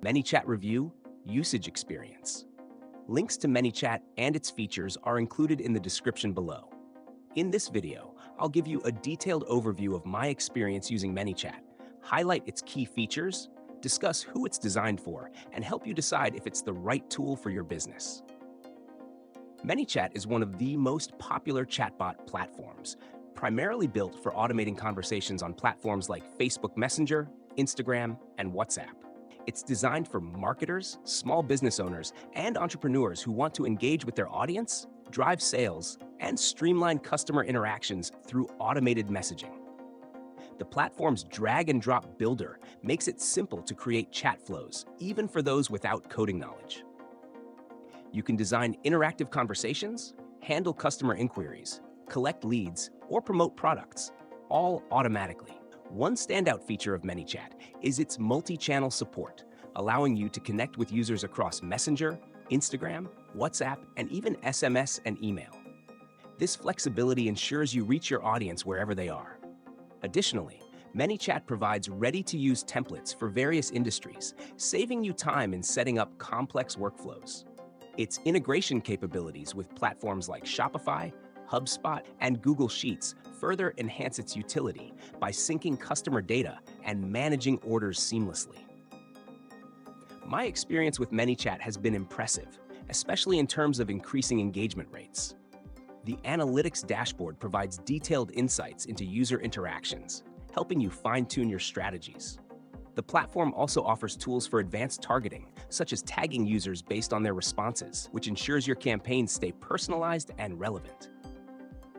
ManyChat review, usage experience. Links to ManyChat and its features are included in the description below. In this video, I'll give you a detailed overview of my experience using ManyChat, highlight its key features, discuss who it's designed for, and help you decide if it's the right tool for your business. ManyChat is one of the most popular chatbot platforms, primarily built for automating conversations on platforms like Facebook Messenger, Instagram, and WhatsApp. It's designed for marketers, small business owners, and entrepreneurs who want to engage with their audience, drive sales, and streamline customer interactions through automated messaging. The platform's drag-and-drop builder makes it simple to create chat flows, even for those without coding knowledge. You can design interactive conversations, handle customer inquiries, collect leads, or promote products, all automatically. One standout feature of ManyChat is its multi-channel support, allowing you to connect with users across Messenger, Instagram, WhatsApp, and even SMS and email. This flexibility ensures you reach your audience wherever they are. Additionally, ManyChat provides ready-to-use templates for various industries, saving you time in setting up complex workflows. Its integration capabilities with platforms like Shopify, HubSpot, and Google Sheets further enhance its utility by syncing customer data and managing orders seamlessly. My experience with ManyChat has been impressive, especially in terms of increasing engagement rates. The analytics dashboard provides detailed insights into user interactions, helping you fine-tune your strategies. The platform also offers tools for advanced targeting, such as tagging users based on their responses, which ensures your campaigns stay personalized and relevant.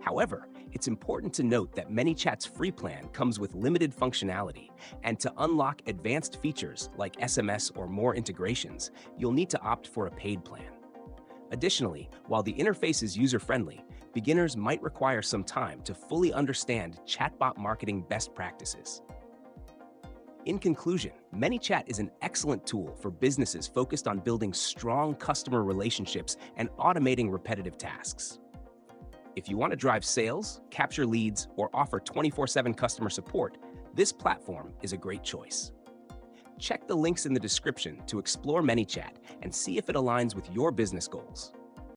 However, it's important to note that ManyChat's free plan comes with limited functionality, and to unlock advanced features like SMS or more integrations, you'll need to opt for a paid plan. Additionally, while the interface is user-friendly, beginners might require some time to fully understand chatbot marketing best practices. In conclusion, ManyChat is an excellent tool for businesses focused on building strong customer relationships and automating repetitive tasks. If you want to drive sales, capture leads, or offer 24/7 customer support, this platform is a great choice. Check the links in the description to explore ManyChat and see if it aligns with your business goals.